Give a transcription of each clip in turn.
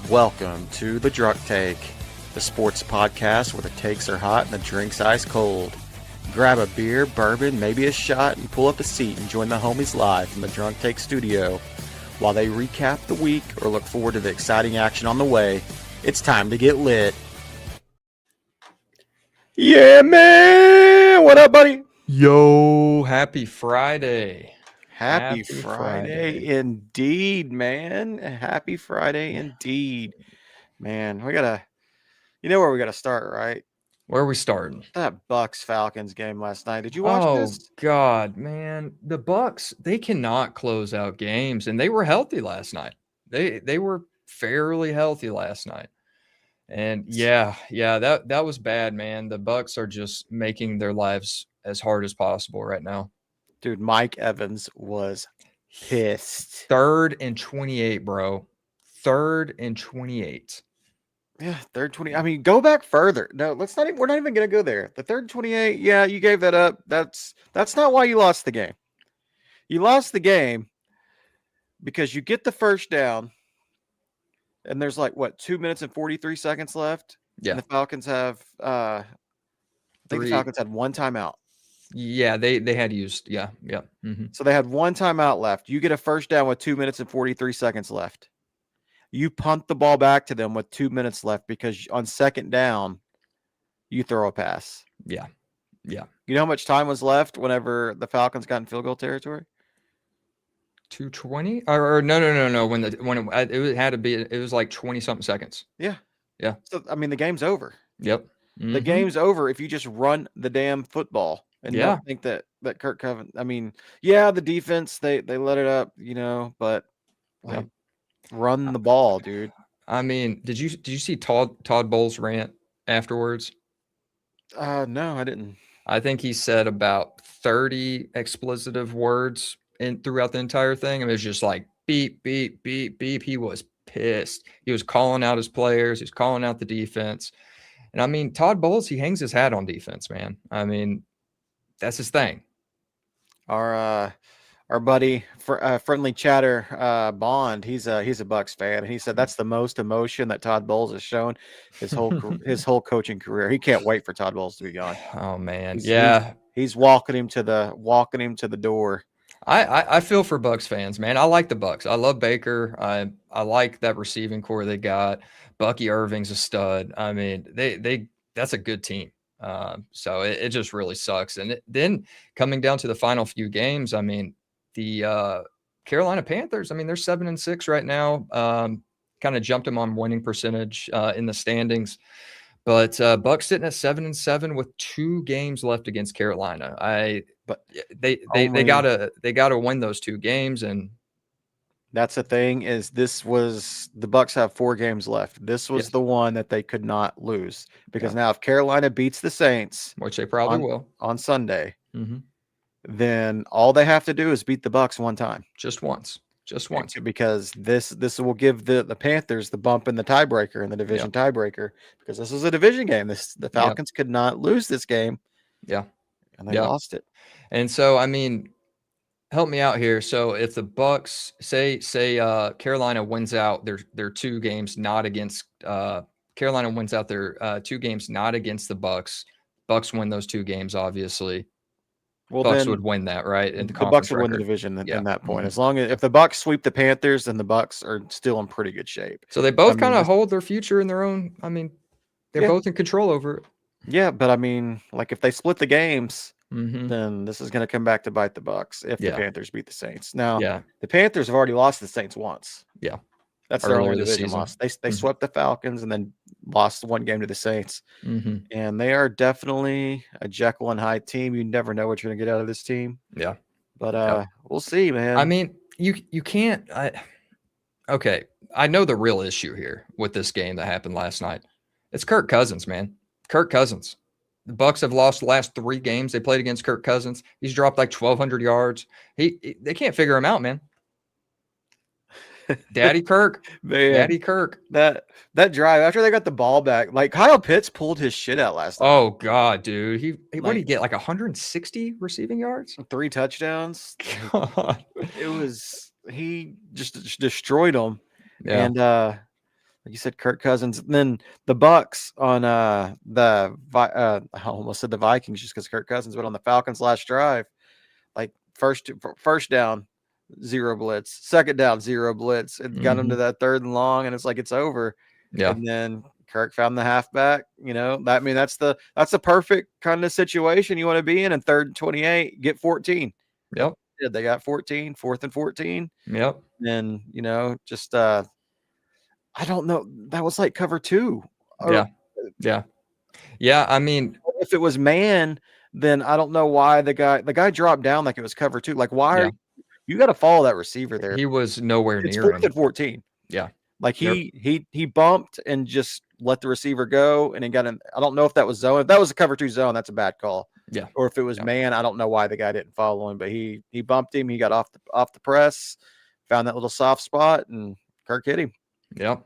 Welcome to The Drunk Take, the sports podcast where the takes are hot and the drink's ice cold. Grab a beer, bourbon, maybe a shot, and pull up a seat and join the homies live from the Drunk Take studio. While they recap the week or look forward to the exciting action on the way, it's time to get lit. Yeah, man! What up, buddy? Yo, happy Friday. Happy Friday indeed, man. Happy Friday indeed. Man, we gotta, you know where we gotta start, right? Where are we starting? That Bucs-Falcons game last night. Did you watch this? Oh, God, man. The Bucs, they cannot close out games, and they were healthy last night. They were fairly healthy last night. And yeah, that was bad, man. The Bucs are just making their lives as hard as possible right now. Dude, Mike Evans was pissed. 3rd and 28, bro. 3rd and 28. Yeah, 3rd 20. I mean, go back further. No, we're not even gonna go there. The 3rd 28, yeah, you gave that up. That's not why you lost the game. You lost the game because you get the first down, and there's 2 minutes and 43 seconds left. Yeah. And the Falcons have I think the Falcons had one timeout. Yeah, they had used, yeah. Mm-hmm. So they had one timeout left. You get a first down with 2 minutes and 43 seconds left. You punt the ball back to them with 2 minutes left because on second down, you throw a pass. Yeah. You know how much time was left whenever the Falcons got in field goal territory? 2:20 or no. When it had to be, it was like 20-something seconds. Yeah. So I mean, the game's over. Yep. Mm-hmm. The game's over if you just run the damn football and don't think that Kirk Cousins. I mean, yeah, the defense they let it up, but run the ball, dude. I mean, did you see Todd Bowles' rant afterwards? No, I didn't. I think he said about 30 expletive words throughout the entire thing. And it was just like beep, beep, beep, beep. He was pissed. He was calling out his players. He was calling out the defense. And I mean, Todd Bowles, he hangs his hat on defense, man. I mean, that's his thing. Our buddy, friendly chatter, Bond, he's a Bucs fan, and he said that's the most emotion that Todd Bowles has shown his whole coaching career. He can't wait for Todd Bowles to be gone. Oh man, he's walking him to the door. I feel for Bucs fans, man. I like the Bucs. I love Baker. I like that receiving core they got. Bucky Irving's a stud. I mean, that's a good team. So it just really sucks. And then coming down to the final few games, I mean, the Carolina Panthers, I mean, they're 7-6 right now. Kind of jumped them on winning percentage in the standings. But Bucs sitting at 7-7 with 2 games left against Carolina. But they gotta win those 2 games, and that's the thing is the Bucs have 4 games left. This was the one that they could not lose because now if Carolina beats the Saints, which they probably will on Sunday, then all they have to do is beat the Bucs one time, just once, because this will give the Panthers the bump in the tiebreaker in the division tiebreaker because this is a division game. The Falcons could not lose this game, and they lost it. And so I mean, help me out here. So if the Bucs say Carolina wins out their 2 games not against Carolina wins out their 2 games not against the Bucs. Bucs win those 2 games, obviously. Well, Bucs then would win that, right? The Bucs would win the division in that point. As long as if the Bucs sweep the Panthers, then the Bucs are still in pretty good shape. So they both kind of hold their future in their own. I mean, they're both in control over it. Yeah, but I mean, if they split the games, then this is going to come back to bite the Bucs if the Panthers beat the Saints. Now, the Panthers have already lost the Saints once. Yeah. That's their only division loss. They swept the Falcons and then lost 1 game to the Saints. And they are definitely a Jekyll and Hyde team. You never know what you're going to get out of this team. Yeah. But we'll see, man. I mean, you can't okay. I know the real issue here with this game that happened last night. It's Kirk Cousins, man. Kirk Cousins. The Bucs have lost the last 3 games they played against Kirk Cousins. He's dropped like 1,200 yards. They can't figure him out, man. Daddy Kirk. Man, Daddy Kirk. That drive after they got the ball back, Kyle Pitts pulled his shit out last night. Oh God, dude. What did he get? Like 160 receiving yards? 3 touchdowns. God. He just destroyed them. Yeah. And like you said, Kirk Cousins. And then the Bucs on I almost said the Vikings just because Kirk Cousins went on the Falcons last drive. Like first down, 0 blitz, second down, 0 blitz. It got into that 3rd and long, and it's like it's over. Yeah. And then Kirk found the halfback. That's the perfect kind of situation you want to be in 3rd and 28, get 14. Yep. They got 14, 4th and 14. Yep. And just I don't know. That was like cover 2. Yeah. I mean, if it was man, then I don't know why the guy dropped down like it was cover 2. Like, why you got to follow that receiver there? He was nowhere It's near him. 4th and 14. Yeah. Like he bumped and just let the receiver go, and he got in. I don't know if that was zone. If that was a cover 2 zone, that's a bad call. Yeah. Or if it was man, I don't know why the guy didn't follow him, but he bumped him. He got off the press, found that little soft spot, and Kirk hit him. Yep.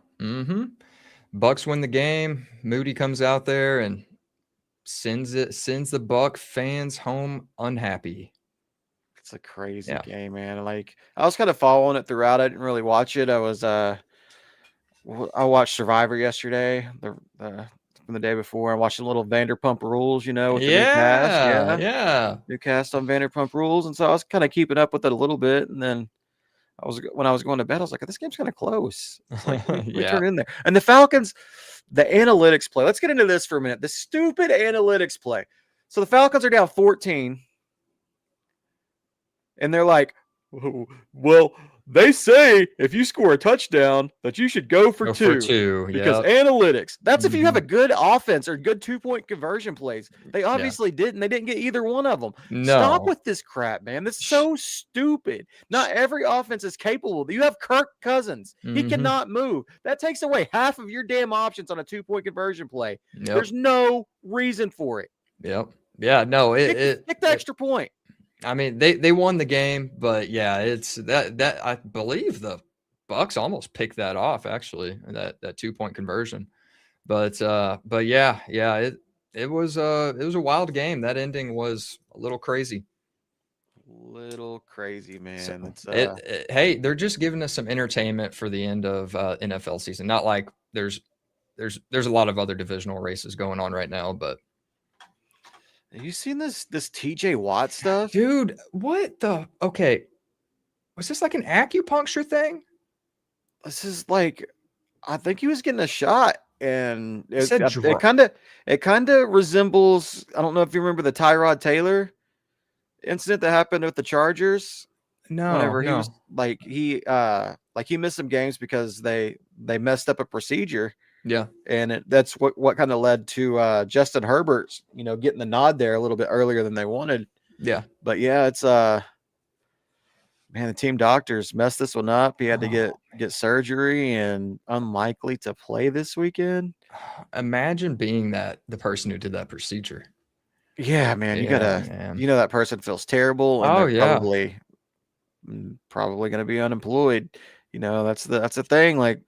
Bucs win the game. Moody comes out there and sends the Buck fans home unhappy. It's a crazy game, man. Like, I was kind of following it throughout. I didn't really watch it. I watched Survivor yesterday, from the day before. I watched a little Vanderpump Rules, with the new cast. Yeah. New cast on Vanderpump Rules. And so I was kind of keeping up with it a little bit. And then when I was going to bed, I was like, this game's kind of close. Like, we turn in there. And the Falcons, the analytics play. Let's get into this for a minute. The stupid analytics play. So the Falcons are down 14. And they're like, well, they say if you score a touchdown that you should go for two. Because analytics. That's if you have a good offense or good 2-point conversion plays. They obviously didn't. They didn't get either one of them. No. Stop with this crap, man. That's so stupid. Not every offense is capable. You have Kirk Cousins. He cannot move. That takes away half of your damn options on a 2-point conversion play. There's no reason for it. Yep. Yeah, no. Pick the extra point. I mean, they won the game, but yeah, it's that I believe the Bucs almost picked that off, actually, that 2-point conversion. But yeah, it was a wild game. That ending was a little crazy. Little crazy, man. So hey, they're just giving us some entertainment for the end of NFL season. Not like there's a lot of other divisional races going on right now, but. Have you seen this TJ Watt stuff? Dude, what the? Okay. Was this like an acupuncture thing? This is like, I think he was getting a shot, and it kind of resembles, I don't know if you remember the Tyrod Taylor incident that happened with the Chargers. No. Whenever he was he missed some games because they messed up a procedure. Yeah. And that's what kind of led to Justin Herbert's, getting the nod there a little bit earlier than they wanted. Yeah. But yeah, it's man, the team doctors messed this one up. He had to get surgery and unlikely to play this weekend. Imagine being the person who did that procedure. Yeah, man, you gotta, that person feels terrible, and they're probably gonna be unemployed. That's the thing. Like,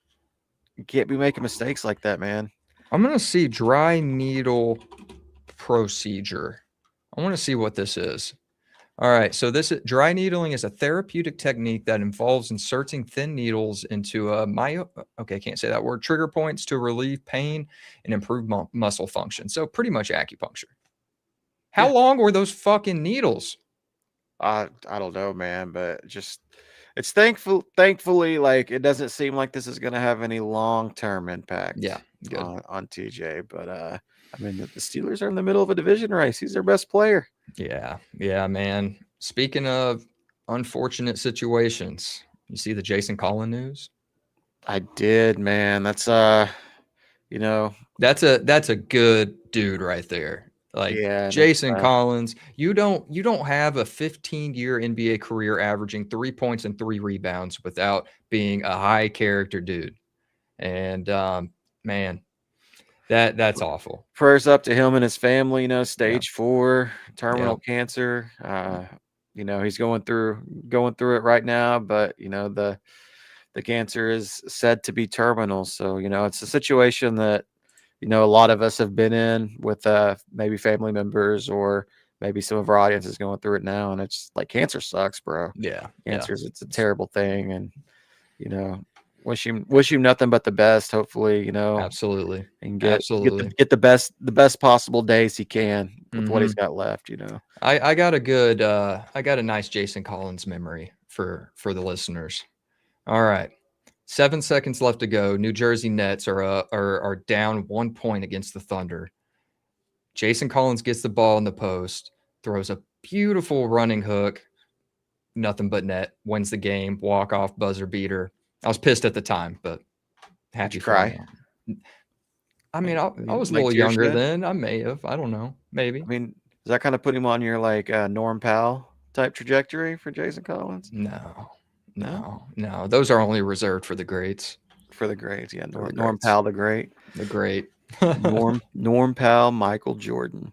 you can't be making mistakes like that, man. I'm going to see dry needle procedure. I want to see what this is. All right. So dry needling is a therapeutic technique that involves inserting thin needles into I can't say that word, trigger points to relieve pain and improve muscle function. So pretty much acupuncture. How long were those fucking needles? I don't know, man, but just it's thankfully, like, it doesn't seem like this is going to have any long-term impact on TJ. But I mean, the Steelers are in the middle of a division race. He's their best player. Yeah, man. Speaking of unfortunate situations, you see the Jason Collins news? I did, man. That's that's a good dude right there. Like, Jason Collins, you don't have a 15-year NBA career averaging 3 points and 3 rebounds without being a high character dude. And man, that's awful. Prayers up to him and his family. Stage 4 terminal cancer. He's going through it right now, but the cancer is said to be terminal. So it's a situation that a lot of us have been in with maybe family members, or maybe some of our audience is going through it now. And it's like, cancer sucks, bro. Yeah. It's a terrible thing. And, wish him nothing but the best. Hopefully, Absolutely. and Absolutely. get the best possible days he can with what he's Mhm. got left. I got a good I got a nice Jason Collins memory for the listeners. All right. 7 seconds left to go. New Jersey Nets are down 1 point against the Thunder. Jason Collins gets the ball in the post, throws a beautiful running hook, nothing but net, wins the game, walk off buzzer beater. I was pissed at the time, but Did happy you for him cry? now. I mean, I was a Like little tear younger shed? then. I may have. I don't know. I Maybe. mean, does that kind of put him on your like Norm Powell type trajectory for Jason Collins? No, No, no. Those are only reserved for the greats. for the greats, yeah. For the Norm greats. Powell, the great. The great. Norm Powell, Michael Jordan.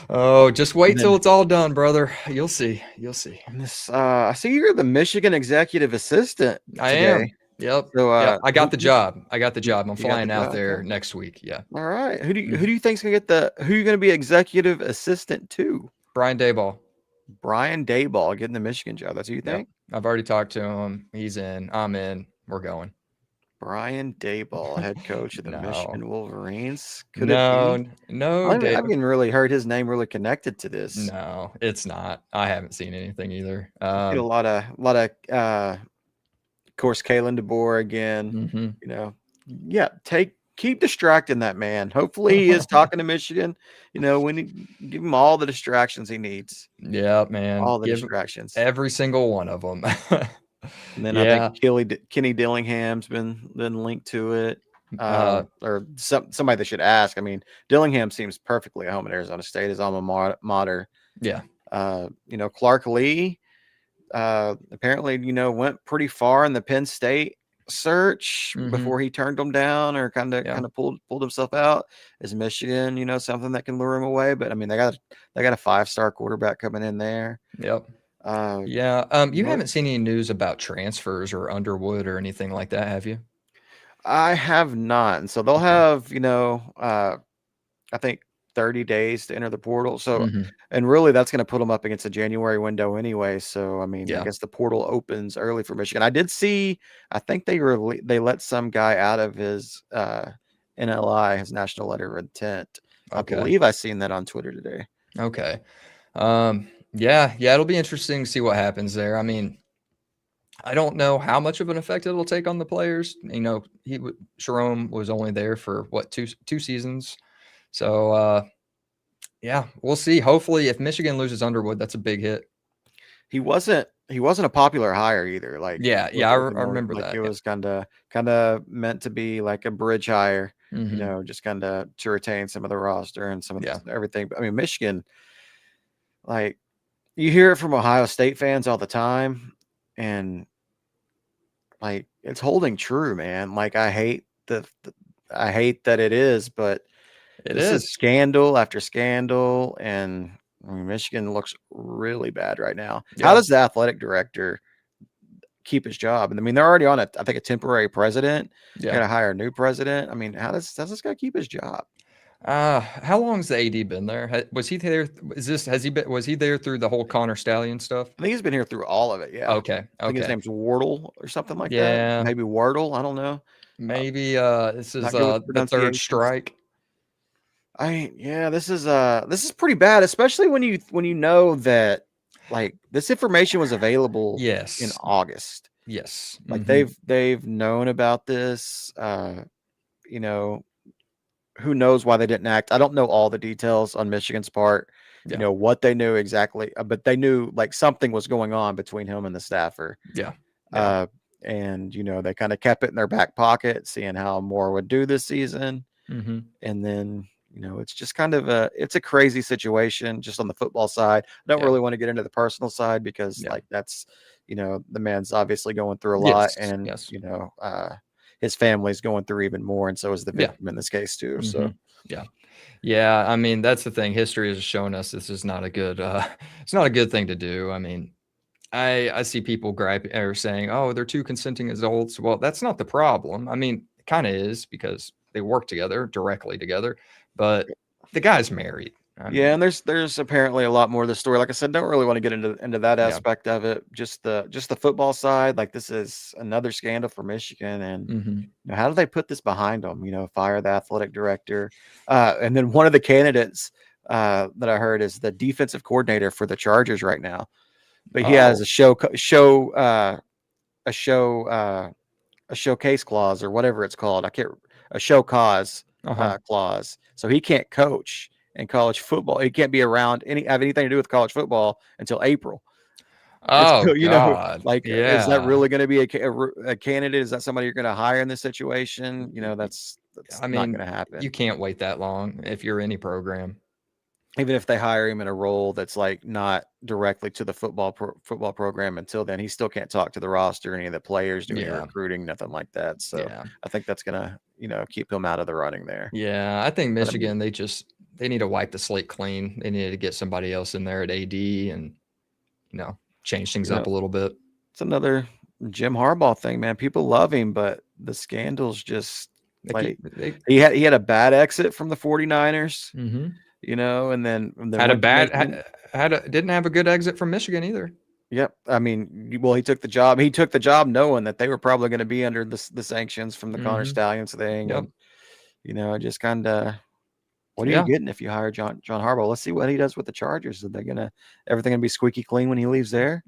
Oh, just And wait till then it's all done, brother. You'll see. You'll see. this, I see you're the Michigan executive assistant I today. am. Yep. So, Yep. I got the job. I got the job. I'm you got the flying out job? there Okay. next week. Yeah. All right. Who do Mhm. you think's gonna get who are you gonna be executive assistant to? Brian Dayball. Brian Dayball getting the Michigan job. That's who you Yep. think? I've already talked to him. He's in. I'm in. We're going. Brian Dayball, head coach of the No. Michigan Wolverines. Could it No. be? No, I haven't Dave. even really heard his name really connected to this. No, it's not. I haven't seen anything either. See a lot of of course, Kalen DeBoer again. Mhm. Yeah, keep distracting that man. Hopefully, he is talking to Michigan. When give him all the distractions he needs, Yeah, man. all the Give distractions. every single one of them. And then I think Yeah. Kenny Dillingham's been linked to it, Uh, or somebody that should ask. I mean, Dillingham seems perfectly at home at Arizona State, his alma mater. yeah. Clark Lee. Apparently, went pretty far in the Penn State search Mhm. before he turned them down or kind Yeah. of pulled himself out. Is Michigan, something that can lure him away? But I mean, they got a 5-star quarterback coming in there. Yep. Uh, Yeah. You mo- haven't seen any news about transfers or Underwood or anything like that, have you? I have not, and so they'll Okay. have I think 30 days to enter the portal. So, Mhm. and really, that's going to put them up against a January window anyway. So, I mean, I Yeah. guess the portal opens early for Michigan. I did see, I think they let some guy out of his NLI, his national letter of intent. I Okay. believe I seen that on Twitter today. Okay. Yeah, it'll be interesting to see what happens there. I mean, I don't know how much of an effect it'll take on the players. Jerome was only there for what, two seasons. So, yeah, we'll see. Hopefully, if Michigan loses Underwood, that's a big hit. He wasn't a popular hire either. Like Yeah, with, I with the remember like that. it Yeah. was kind of meant to be like a bridge hire, Mhm. just kind of to retain some of the roster and some of Yeah. everything. But I mean, Michigan, like you hear it from Ohio State fans all the time, and like it's holding true, man. Like I hate that it is, but It this is is. scandal after scandal, and I mean, Michigan looks really bad right now. How Yeah. does the athletic director keep his job? And I mean, they're already on I think a temporary president. They got Yeah. to hire a new president. I mean, how does this guy keep his job? How long's the AD been there? Was he there? Was he there through the whole Connor Stallion stuff? I think he's been here through all of it. Yeah, Okay. I think his Okay. name's Wardle or something like that. Yeah. Maybe Wardle. I don't know. Maybe this is Not good with the third pronunciations. strike. Yeah, this is pretty bad, especially when you know that like this information was available in Yes. August. Yes. Like Mhm. they've known about this. You know, who knows why they didn't act? I don't know all the details on Michigan's part. Yeah. What they knew exactly, but they knew like something was going on between him and the staffer. Yeah. Yeah. Uh, and they kind of kept it in their back pocket, seeing how Moore would do this season. Mhm. And then it's just kind of it's a crazy situation just on the football side. I don't Yeah. really want to get into the personal side because Yeah. like that's the man's obviously going through a lot, Yes. and Yes. his family's going through even more, and so is the Yeah. victim in this case too. So Mhm. Yeah. Yeah, I mean, that's the thing. History has shown us this is not a good it's not a good thing to do. I mean, I see people gripe or saying, "Oh, they're two consenting adults." Well, that's not the problem. I mean, it kind of is because they work together, directly together, but the guy's married. I Yeah, mean, and there's apparently a lot more to the story. Like I said, don't really want to get into that yeah. aspect of it. Just the football side. Like this is another scandal for Michigan, and Hmm. how do they put this behind them? Fire the athletic director, and then one of the candidates that I heard is the defensive coordinator for the Chargers right now, but he has Oh, a showcase clause or whatever it's called. I can't a show cause uh-huh. clause, so he can't coach in college football. He can't be around have anything to do with college football until April. And Oh so, God. like, is that Yeah. really going to be a candidate? Is that somebody you're going to hire in this situation? That's I not mean, going to you happen. can't wait that long if you're any program. Even if they hire him in a role that's like not directly to the football program, until then, he still can't talk to the roster, any of the players, do any Yeah. recruiting, nothing like that. So Yeah. I think that's gonna, keep him out of the running there. Yeah. I think But I mean, Michigan, they need to wipe the slate clean. They need to get somebody else in there at AD and, change things you know, up a little bit. it's another Jim Harbaugh thing, man. People love him, but the scandals just They keep like they he had a bad exit from the 49ers, hmm and then had a went to bad Michigan. didn't have a good exit from Michigan either. Yep. I mean, well, he took the job. He took the job knowing that they were probably going to be under the sanctions from the Connor Hmm. Stallions thing, Yep. and just kind of, what are you Yeah. getting if you hire John Harbaugh? Let's see what he does with the Chargers. Are they everything gonna be squeaky clean when he leaves there?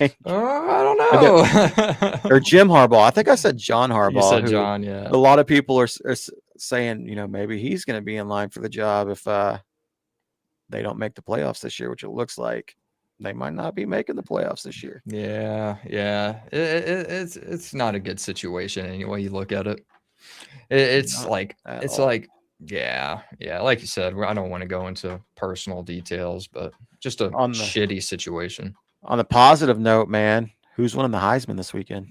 Like, I don't I don't- or know. Jim Harbaugh. I think I said John You Harbaugh, said who John, yeah. a lot of people are saying, maybe he's going to be in line for the job if they don't make the playoffs this year, which it looks like they might not be making the playoffs this year. Yeah, yeah. It's not a good situation any way you look at it. It's Not like at it's all. like yeah, yeah. Like you said, I don't want to go into personal details, but just a On the shitty situation. on the positive note, man, who's winning the Heisman this weekend?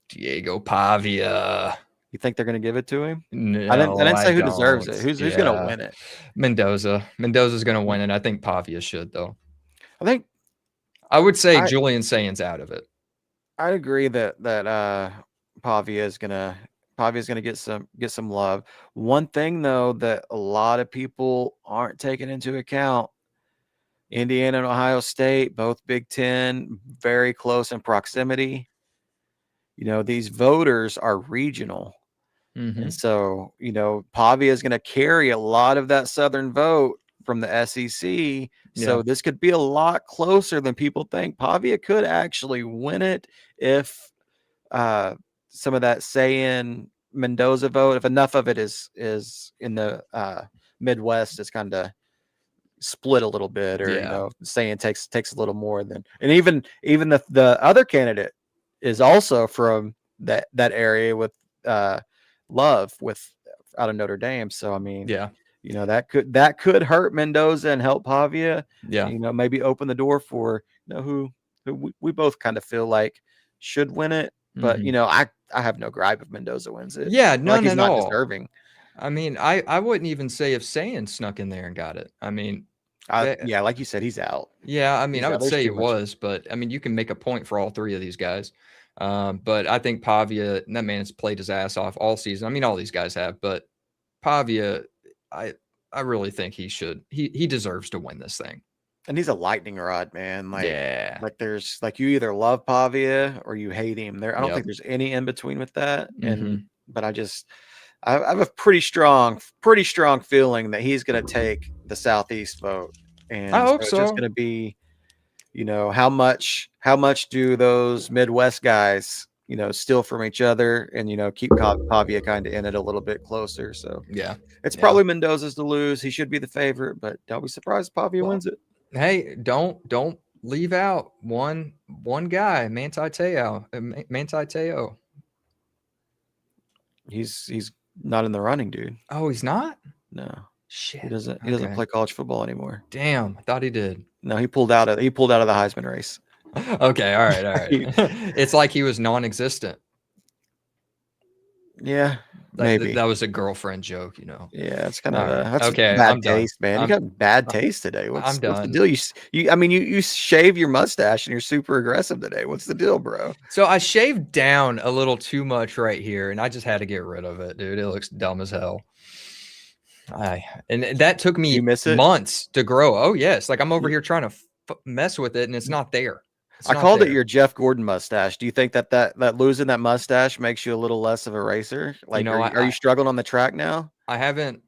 Diego Pavia. You think they're going to give it to him? I didn't. I No, didn't I say who deserves don't. it. Who's going to Yeah. win it? Mendoza. Mendoza's going to win it. I think Pavia should though. I think I would say I Julian Sayan's out of it. I agree that Pavia is gonna get some love. One thing though that a lot of people aren't taking into account: Indiana and Ohio State, both Big Ten, very close in proximity. These voters are regional. And Hmm. so, Pavia is going to carry a lot of that Southern vote from the SEC. Yeah. So this could be a lot closer than people think. Pavia could actually win it if some of that say-in Mendoza vote, if enough of it is in the Midwest, is kind of split a little bit, or Yeah. saying takes a little more than, and even the other candidate is also from that area with Love with out of Notre Dame. So I mean, Yeah. that could hurt Mendoza and help Pavia, Yeah. and maybe open the door for who we both kind of feel like should win it. But Hmm. I have no gripe if Mendoza wins it. Yeah, Like none he's at not all. deserving. I mean, I wouldn't even say if Saiyan snuck in there and got it. I mean, that Yeah, like you said, he's out. yeah, I mean, I He's out. would There's say too he much. was, but I mean, you can make a point for all three of these guys. But I think Pavia, that man has played his ass off all season. I mean, all these guys have, but Pavia, I I really think he deserves to win this thing. And he's a lightning rod, man. Like Yeah. like there's like you either love Pavia or you hate him. I don't Yep. think there's any in between with that. And Hmm. but I have a pretty strong feeling that he's going to take the Southeast vote, I and so hope it's just so. going to be, how much do those Midwest guys, steal from each other, and keep Pavia kind of in it a little bit closer. So Yeah. it's Yeah. probably Mendoza's to lose. He should be the favorite, but don't be surprised if Pavia Well, wins it. hey, don't leave out one guy, Manti Te'o. He's not in the running, dude. Oh, he's not? No, he Shit. doesn't Okay. play college football anymore. Damn, I thought he did. No, he pulled out of the Heisman race. Okay, all right, all right. It's like he was non-existent. Yeah, That maybe. that was a girlfriend joke, Yeah, it's kind All of right. that's Okay, bad I'm done. taste, man. You I'm got bad I- taste today. I'm What's the done. deal? You shave your mustache and you're super aggressive today. What's the deal, bro? So I shaved down a little too much right here, and I just had to get rid of it, dude. It looks dumb as hell. And that took me You miss it? months to grow. Oh yes, like I'm over here trying to mess with it, and it's not there. It's I not called it there. your Jeff Gordon mustache. Do you think that losing that mustache makes you a little less of a racer? You Like, know, are you struggling on the track now? I haven't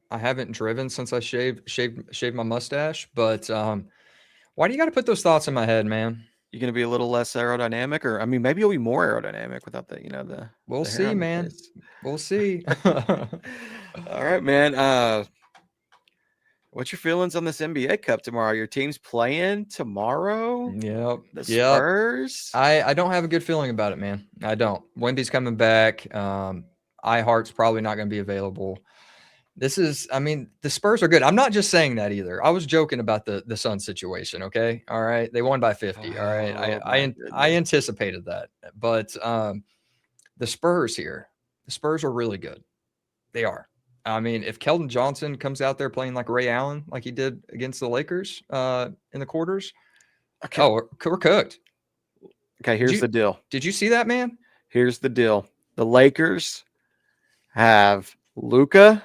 driven since I shaved my mustache. But why do you got to put those thoughts in my head, man? You gonna be a little less aerodynamic, or I mean, maybe you'll be more aerodynamic without We'll the hair see, on your man. face. We'll see. All right, man. What's your feelings on this NBA Cup tomorrow? Your team's playing tomorrow. Yep. The Yep. Spurs. I don't have a good feeling about it, man. I don't. Wemby's coming back. iHeart's probably not going to be available. I mean, the Spurs are good. I'm not just saying that either. I was joking about the Sun situation. Okay, all right, they won by 50. All right, Oh my I goodness. anticipated that, but the Spurs here, the Spurs are really good. They are. I mean, if Keldon Johnson comes out there playing like Ray Allen, like he did against the Lakers in the quarters, Okay. oh, we're cooked. Okay. Here's the deal. Did you see that, man? Here's the deal. The Lakers have Luka,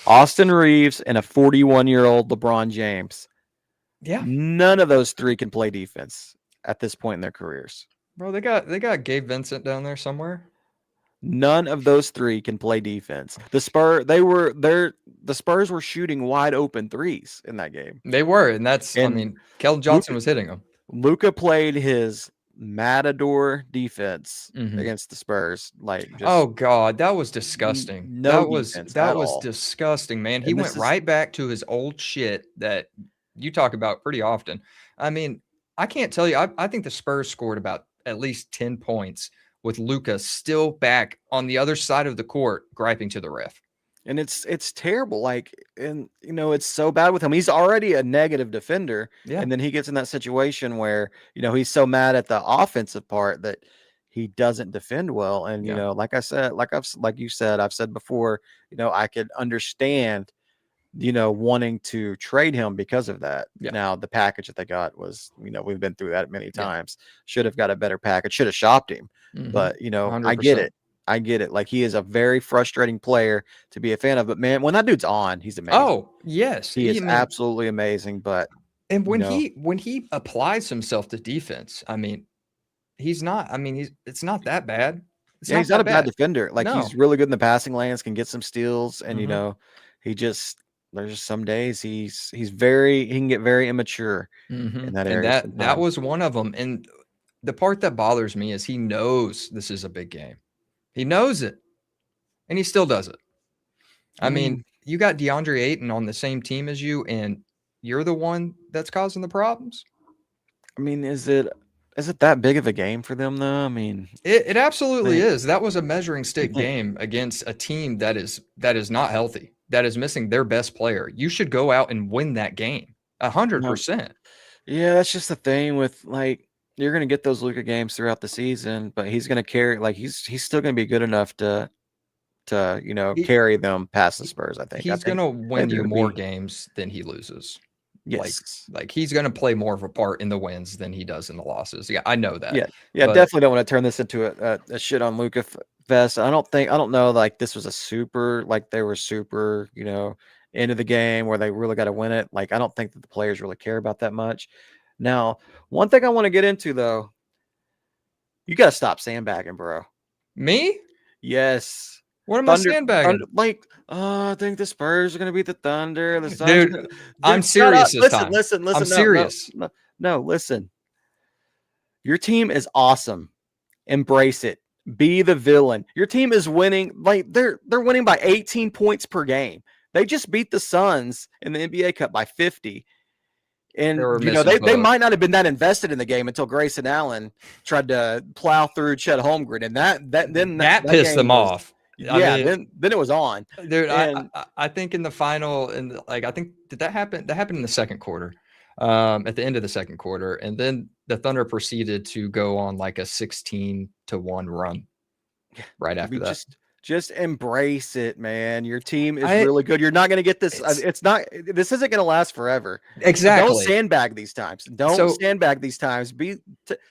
Austin Reeves, and a 41-year-old LeBron James. Yeah, None of those three can play defense at this point in their careers. bro. They got Gabe Vincent down there somewhere. None of those three can play defense. The Spurs were shooting wide open threes in that game. They were, and I And mean, Keldon Johnson was hitting them. Luka played his matador defense Mhm. against the Spurs. Like, Oh just God, that was disgusting. no defense That at was all. disgusting, man. He And went this is right back to his old shit that you talk about pretty often. I mean, I can't tell you. I think the Spurs scored about at least 10 points with Luka still back on the other side of the court, griping to the ref. and it's terrible. Like, and it's so bad with him. He's already a negative defender, Yeah, and then he gets in that situation where he's so mad at the offensive part that he doesn't defend well. And yeah, like I said, like you said, I've said before, I could understand wanting to trade him because of that. yeah, Now, the package that they got was, we've been through that many yeah. times. Should have got a better package, should have shopped him. But, I get 100%. it. I get it. Like, he is a very frustrating player to be a fan of. But man, when that dude's on, he's amazing. Oh yes, He I is mean, absolutely amazing. But and when he applies himself to defense, I mean, he's not. I mean, it's not that bad. It's yeah, not he's not that a bad bad. defender. Like, No. he's really good in the passing lanes, can get some steals, and Mhm. he just there's just some days he can get very immature in that And area that sometimes. was one of them. And the part that bothers me is he knows this is a big game. He knows it, and he still does it. I mean, you got DeAndre Ayton on the same team as you, and you're the one that's causing the problems. I mean, is it that big of a game for them though? I mean, It absolutely like, is. That was a measuring stick like, game against a team that is not healthy, that is missing their best player. You should go out and win that game. no, 100%. yeah, that's just the thing with, like, you're gonna get those Luka games throughout the season, but he's gonna carry, like, he's still gonna be good enough to He, carry them past the Spurs. I think. he's gonna win They're you gonna more be games than he loses. Like yes. like he's gonna play more of a part in the wins than he does in the losses. Yeah, I know that. Yeah, yeah, But definitely don't want to turn this into a shit on Luca fest. I don't know, like, this was a super, like, they were super, into the game where they really got to win it. Like, I don't think that the players really care about that much. Now, one thing I want to get into though, you got to stop sandbagging, bro. me? Yes. What am I sandbagging? Like, oh, I think the Spurs are gonna beat the Thunder. The Suns. Dude, I'm Shut up. serious this Listen, time. listen, I'm listen. No, serious. no, listen. Your team is awesome. Embrace it. Be the villain. Your team is winning. Like, they're winning by 18 points per game. They just beat the Suns in the NBA Cup by 50. They And were missing they both. might not have been that invested in the game until Grayson Allen tried to plow through Chet Holmgren, and that Pissed game them was, off. I yeah. mean, Then it was on, dude, and I think in the final, and like, I think, did that happen? That happened in the second quarter, at the end of the second quarter, and then the Thunder proceeded to go on like a 16-1 run right I after mean, that. just embrace it, man. Your team is I really good. You're not going to get this. it's It's not. This isn't going to last forever. So don't exactly. sandbag these times. Don't So sandbag these times.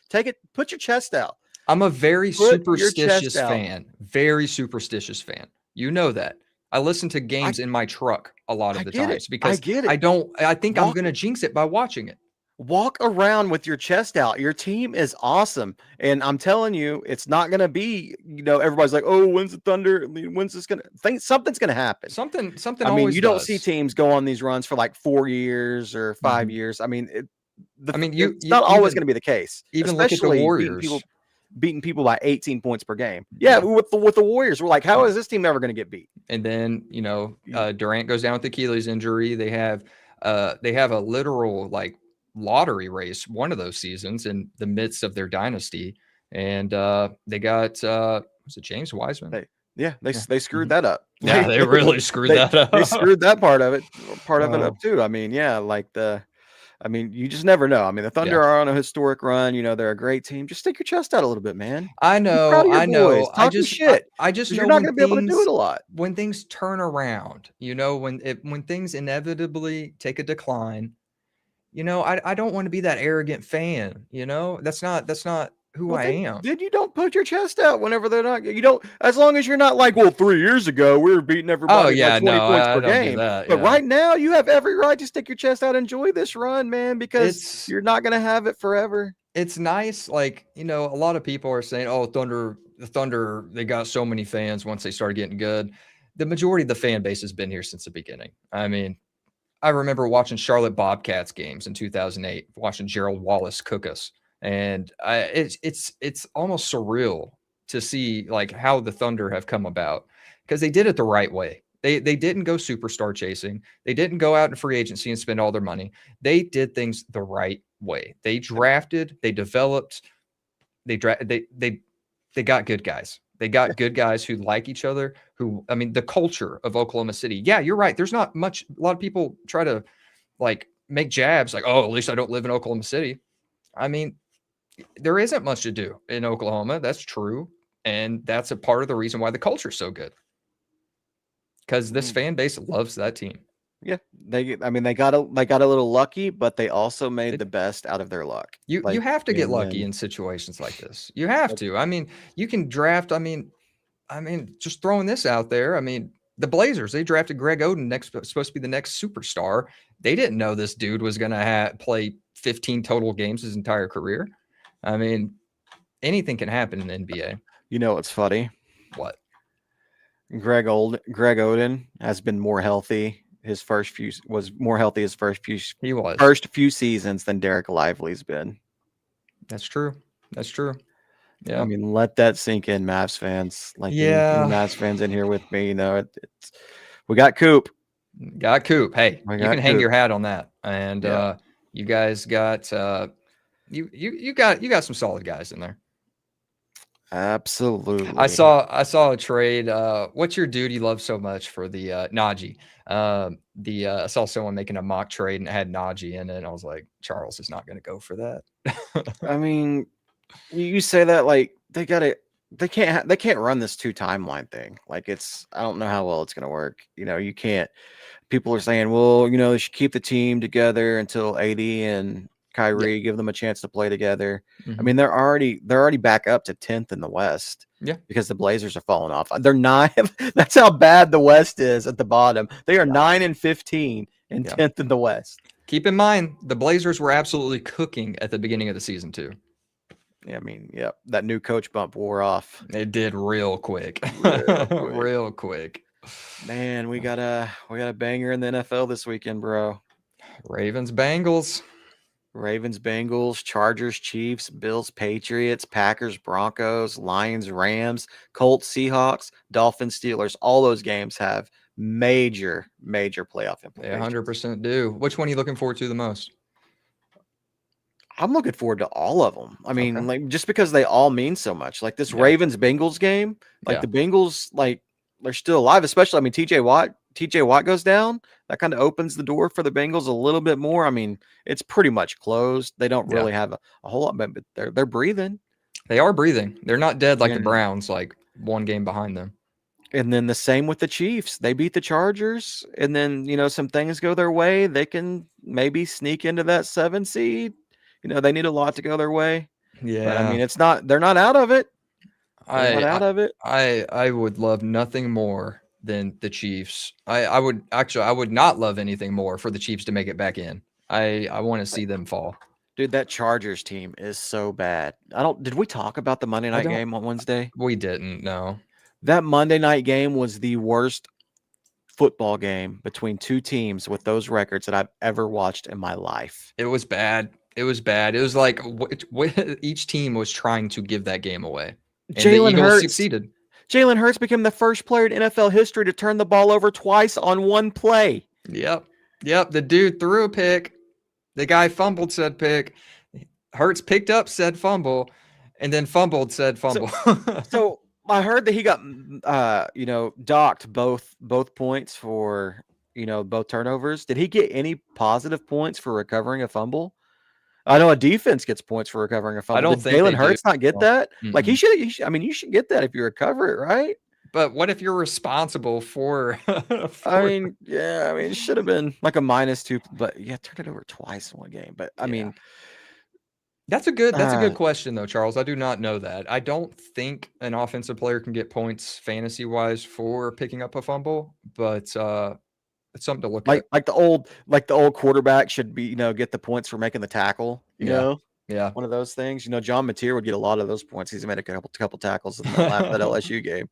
Take it. Put your chest out. I'm a very Put your chest superstitious out. fan. Very superstitious fan. You know that. I listen to games in my truck a lot of I the get it. times I because get it. I think I'm Walk going to jinx it by watching it. walk around with your chest out. Your team is awesome. And I'm telling you, it's not going to be, everybody's like, "Oh, when's the Thunder? When's this going to think something's going to happen?" Something I mean, always you don't see does. teams go on these runs for like 4 years or 5 Mhm. years. I mean, I mean, it's not always going to be the case, even look at the especially Warriors. beating people by 18 points per game. Yeah, Yeah. with the Warriors, we're like, how is this team ever going to get beat? And then, Durant goes down with Achilles injury. They have a literal like lottery race one of those seasons in the midst of their dynasty. And they got was it James Wiseman? They screwed Mhm. that up. Yeah, they really screwed that up. They screwed that part of it up Oh. too. I mean, yeah, you just never know. I mean, the Yeah. Thunder are on a historic run. They're a great team. Just stick your chest out a little bit, man. I Be proud know, of your I boys. know. Talk your shit I just because you're know not going to be able to do it a lot. when things turn around, when things inevitably take a decline, I don't want to be that arrogant fan, That's not who Well, I am. then you don't put your chest out whenever they're not. You don't, as long as you're not like, well, 3 years ago we were beating Oh everybody by yeah, 20 no, points I per don't do game. that. But Yeah. right now, you have every right to stick your chest out, enjoy this run, man, because you're not going to have it forever. It's nice, like, a lot of people are saying, "Oh, the Thunder, they got so many fans once they started getting good." The majority of the fan base has been here since the beginning. I mean, I remember watching Charlotte Bobcats games in 2008, watching Gerald Wallace cook us, and it's almost surreal to see like how the Thunder have come about because they did it the right way. They didn't go superstar chasing. They didn't go out in free agency and spend all their money. They did things the right way. They drafted, they developed, they got good guys. They got good guys who like each other, the culture of Oklahoma City. Yeah, you're right. There's not much. A lot of people try to like make jabs like, "Oh, at least I don't live in Oklahoma City." I mean, there isn't much to do in Oklahoma. That's true. And that's a part of the reason why the culture is so good. Because this fan base loves that team. Yeah, they got a little lucky, but they also made the best out of their luck. You have to get lucky in situations like this. You have to. I mean, you can draft. I mean, just throwing this out there. I mean, the Blazers, they drafted Greg Oden supposed to be the next superstar. They didn't know this dude was going to play 15 total games his entire career. I mean, anything can happen in the NBA. You know what's funny? What? Greg Oden has been more healthy. His first few seasons than Derek Lively's been. That's true. Yeah. I mean, let that sink in, Mavs fans. Like, yeah, Mavs fans in here with me. We got Coop. Got Coop. Hey, you can hang your hat on that. And you guys got you got some solid guys in there. Absolutely. I saw a trade. What's your dude you love so much for the Najee? I saw someone making a mock trade and it had Najee in it. And I was like, Charles is not going to go for that. I mean, you say that like they can't run this 2 timeline thing. Like I don't know how well it's going to work. You can't. People are saying, well, they should keep the team together until AD and Kyrie, give them a chance to play together. Mm-hmm. I mean, they're already back up to 10th in the West. Yeah, because the Blazers are falling off. They're 9. That's how bad the West is at the bottom. They are 9-15 and 10th in the West. Keep in mind, the Blazers were absolutely cooking at the beginning of the season too. Yeah, I mean, that new coach bump wore off. It did real quick. Real quick. Man, we got a banger in the NFL this weekend, bro. Ravens, Bengals, Chargers, Chiefs, Bills, Patriots, Packers, Broncos, Lions, Rams, Colts, Seahawks, Dolphins, Steelers. All those games have major playoff implications. They 100% do. Which one are you looking forward to the most? I'm looking forward to all of them. I mean, like just because they all mean so much. Like this Ravens Bengals game, like the Bengals, like they're still alive. Especially, I mean, TJ Watt goes down. That kind of opens the door for the Bengals a little bit more. I mean, it's pretty much closed. They don't really have a whole lot, but they're breathing. They are breathing. They're not dead like the Browns, like one game behind them. And then the same with the Chiefs. They beat the Chargers, and then some things go their way. They can maybe sneak into that 7 seed. They need a lot to go their way. Yeah, but I mean, they're not out of it. I would love nothing more than the Chiefs. I would not love anything more for the Chiefs to make it back in. I want to see them fall. Dude, that Chargers team is so bad. Did we talk about the Monday I night don't. game on Wednesday? We didn't. No. That Monday night game was the worst football game between two teams with those records that I've ever watched in my life. It was bad. It was bad. It was like each team was trying to give that game away, and the Eagles succeeded. Jalen Hurts became the first player in NFL history to turn the ball over twice on one play. Yep. The dude threw a pick. The guy fumbled said pick. Hurts picked up said fumble, and then fumbled said fumble. So I heard that he got, docked both points for, both turnovers. Did he get any positive points for recovering a fumble? I know a defense gets points for recovering a fumble. I don't Did think Jalen Hurts not get that? Mm-mm. Like he should. You should get that if you recover it, right? But what if you're responsible for? It should have been like a -2, but turned it over twice in one game. But I mean, that's a good question though, Charles. I do not know that. I don't think an offensive player can get points fantasy wise for picking up a fumble, but it's something to look at. Like the old quarterback should be, get the points for making the tackle. You know. Yeah. One of those things. John Mateer would get a lot of those points. He's made a couple tackles in that LSU game.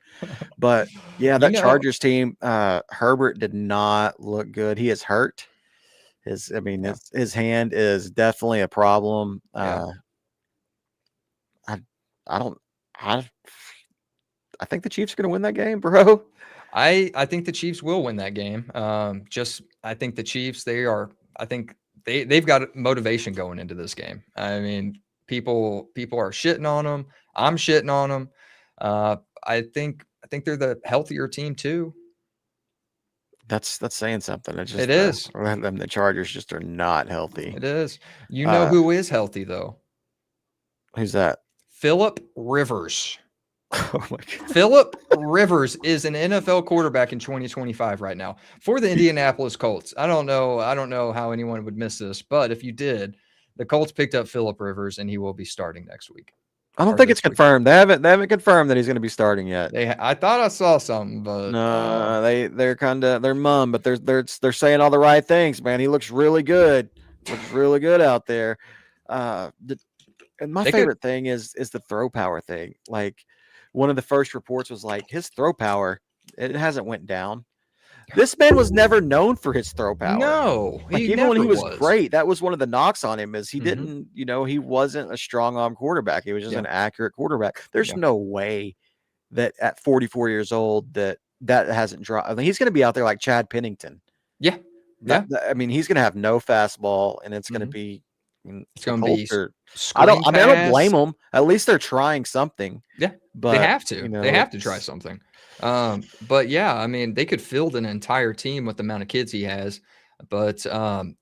But that Chargers team, Herbert did not look good. He is hurt. His hand is definitely a problem. I think the Chiefs are going to win that game, bro. I think the Chiefs will win that game. I think the Chiefs, they've got motivation going into this game. I mean, people are shitting on them. I'm shitting on them. I think they're the healthier team too. That's saying something. It is. The Chargers just are not healthy. It is. You know who is healthy though? Who's that? Phillip Rivers. Oh my God. Phillip Rivers is an NFL quarterback in 2025 right now for the Indianapolis Colts. I don't know how anyone would miss this, but if you did, the Colts picked up Phillip Rivers and he will be starting next week. I don't think it's confirmed. They haven't confirmed that he's going to be starting yet. I thought I saw something, but no, they're mum, but they're saying all the right things, man. He looks really good. Looks really good out there. And my favorite thing is the throw power thing. Like, one of the first reports was like his throw power, it hasn't went down. This man was never known for his throw power. No, even when he was great, that was one of the knocks on him is he didn't, he wasn't a strong arm quarterback. He was just an accurate quarterback. There's no way that at 44 years old that hasn't dropped. I mean, he's going to be out there like Chad Pennington. Yeah. He's going to have no fastball and it's going to be, it's going to be. I don't blame them. At least they're trying something. Yeah, but they have to. They have to try something. But they could field an entire team with the amount of kids he has. But that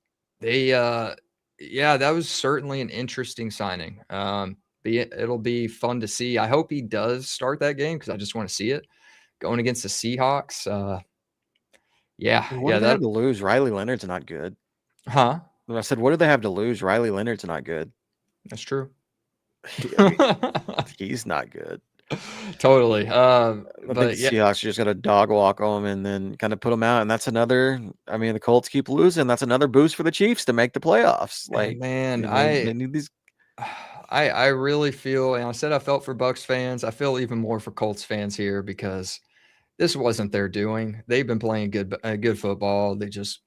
was certainly an interesting signing. It'll be fun to see. I hope he does start that game because I just want to see it going against the Seahawks. What do they have to lose? Riley Leonard's not good. Huh? I said, what do they have to lose? Riley Leonard's not good. That's true. He's not good. Totally. I think the Seahawks just got to dog walk them and then kind of put them out. And that's another. I mean, the Colts keep losing. That's another boost for the Chiefs to make the playoffs. Like, man, they need these. I really feel, and I said I felt for Bucs fans. I feel even more for Colts fans here because this wasn't their doing. They've been playing good football. They just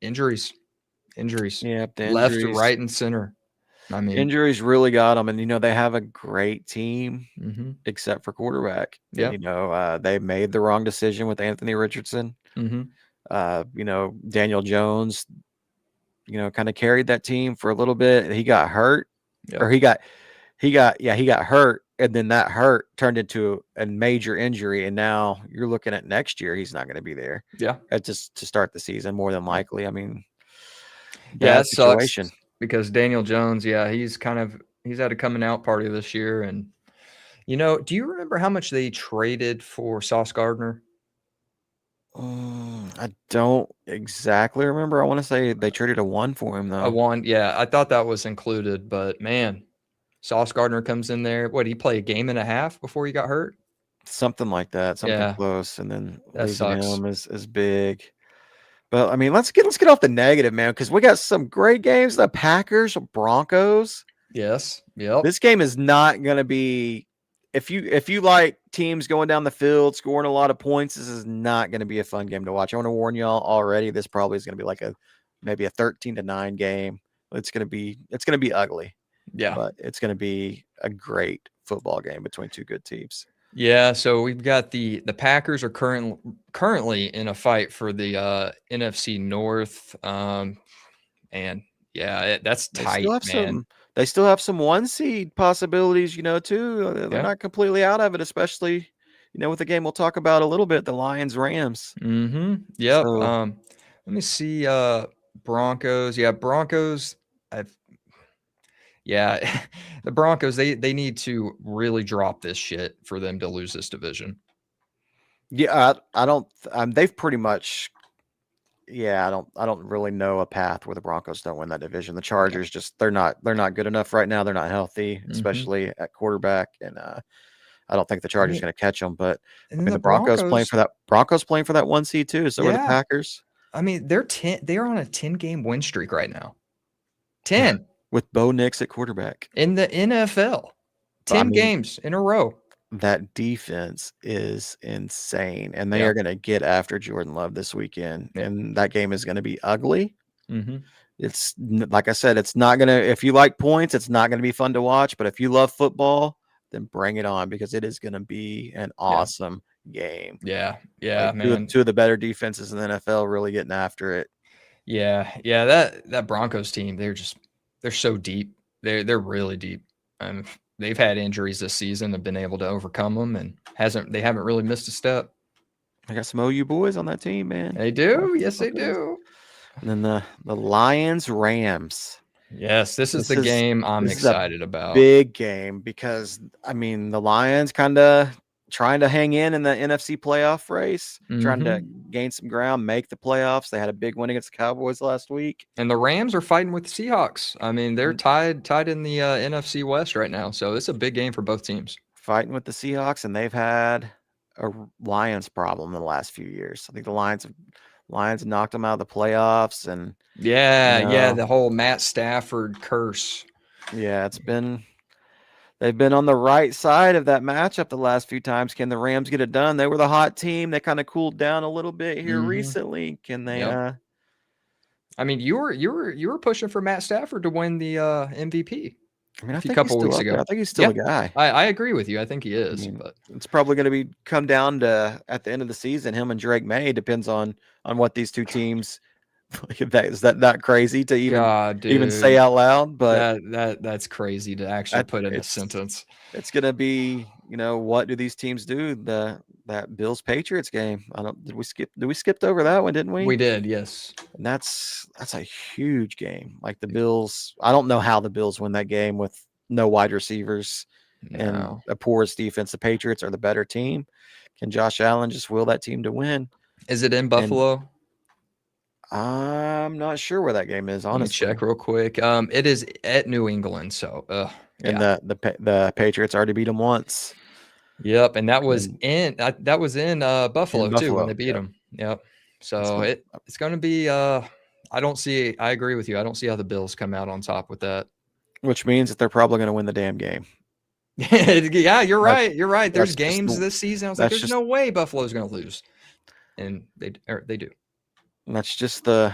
injuries. Yeah, left, right, and center. I mean, injuries really got them, and they have a great team except for quarterback. Yeah, they made the wrong decision with Anthony Richardson. Daniel Jones, kind of carried that team for a little bit. He got hurt, or he got hurt, and then that hurt turned into a major injury, and now you're looking at next year. He's not going to be there. Yeah, just to start the season, more than likely. I mean. Yeah, it sucks because Daniel Jones, he's had a coming out party this year. And, do you remember how much they traded for Sauce Gardner? I don't exactly remember. I want to say they traded a 1 for him, though. A 1, yeah. I thought that was included, but, man, Sauce Gardner comes in there. What, did he play a game and a half before he got hurt? something like that, something Yeah, close, and then that losing sucks. him is big. But I mean, let's get off the negative, man, because we got some great games. The Packers, Broncos. Yes. Yep. This game is not going to be. If you like teams going down the field, scoring a lot of points, this is not going to be a fun game to watch. I want to warn y'all already. This probably is going to be like maybe a 13-9 game. It's going to be ugly. Yeah. But it's going to be a great football game between two good teams. Yeah, so we've got the Packers are currently in a fight for the NFC North, and yeah, that's tight, man. They still have some 1 seed possibilities, too. They're Yeah. not completely out of it, especially, with the game we'll talk about a little bit, the Lions Rams. Yep. So Let me see. Broncos. Yeah, Broncos. Yeah, the Broncos. They need to really drop this shit for them to lose this division. yeah, I don't. They've pretty much. Yeah, I don't really know a path where the Broncos don't win that division. The Chargers they're not good enough right now. They're not healthy, especially at quarterback, and I don't think the Chargers are going to catch them. But And I then mean, the the Broncos playing for that 1 seed too. So are the Yeah. Packers. I mean, they're on a 10-game win streak right now. 10 with Bo Nix at quarterback in the NFL. 10 games in a row. That defense is insane, and they are going to get after Jordan Love this weekend, and that game is going to be ugly. It's like I said, it's not going to. If you like points, it's not going to be fun to watch. But if you love football, then bring it on because it is going to be an awesome game. Yeah, man. Two of the better defenses in the NFL really getting after it. Yeah. That Broncos team, they're so deep. They're really deep. They've had injuries this season, have been able to overcome them, and they haven't really missed a step. I got some OU boys on that team, man. They do, yes, they do. And then the Lions Rams. Yes, this is the game I'm excited about. Big game because I mean the Lions kind of trying to hang in the NFC playoff race, trying to gain some ground, make the playoffs. They had a big win against the Cowboys last week. And the Rams are fighting with the Seahawks. I mean, they're tied in the NFC West right now. So it's a big game for both teams. Fighting with the Seahawks, and they've had a Lions problem in the last few years. I think the Lions knocked them out of the playoffs. And the whole Matt Stafford curse. Yeah, they've been on the right side of that matchup the last few times. Can the Rams get it done? They were the hot team. They kind of cooled down a little bit here recently. Can they? I mean, you were pushing for Matt Stafford to win the MVP. I mean, I think a couple weeks ago. I think he's still a guy. I agree with you. I think he is. But it's probably going to come down to at the end of the season, him and Drake May. Depends on what these two teams. Is that not crazy to even say out loud? But that's crazy to actually put in a sentence. It's gonna be, what do these teams do? That Bills Patriots game. Did we skip over that one, didn't we? We did, yes. And that's a huge game. Like the Bills, I don't know how the Bills win that game with no wide receivers and a porous defense. The Patriots are the better team. Can Josh Allen just will that team to win? Is it in Buffalo? I'm not sure where that game is, honestly. Let me check real quick. It is at New England, so and the Patriots already beat them once. Yep, and that was in Buffalo too when they beat them. Yep. So it's going to be I agree with you. I don't see how the Bills come out on top with that. Which means that they're probably going to win the damn game. Yeah, you're right. You're right. There's games this season. I was like, there's no way Buffalo's going to lose. And they do. And that's just the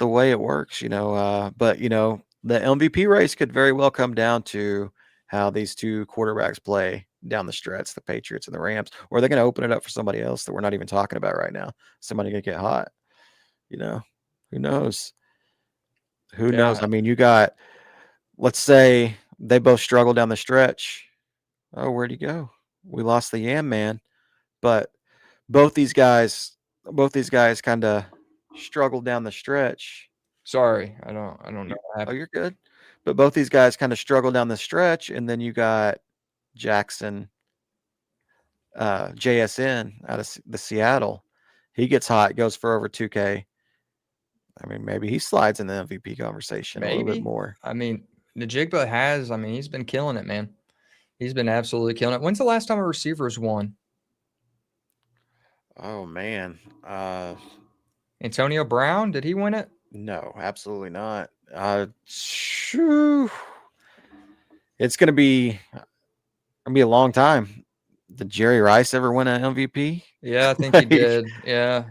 way it works, But the MVP race could very well come down to how these two quarterbacks play down the stretch, the Patriots and the Rams, or they're going to open it up for somebody else that we're not even talking about right now. Somebody going to get hot, who knows? Who knows? I mean, you got, let's say they both struggle down the stretch. Oh, where'd he go? We lost the Yam Man, but both these guys kind of struggled down the stretch. Sorry, I don't know. Oh, you're good. But both these guys kind of struggled down the stretch, and then you got Jackson, JSN out of the Seattle. He gets hot, goes for over 2K. I mean, maybe he slides in the MVP conversation a little bit more. I mean, Najigba he's been killing it, man. He's been absolutely killing it. When's the last time a receiver's won Oh man. Antonio Brown, did he win it? No, absolutely not. Shoo. It's gonna be a long time. Did Jerry Rice ever win an MVP? Yeah, I think he Like, did. Yeah.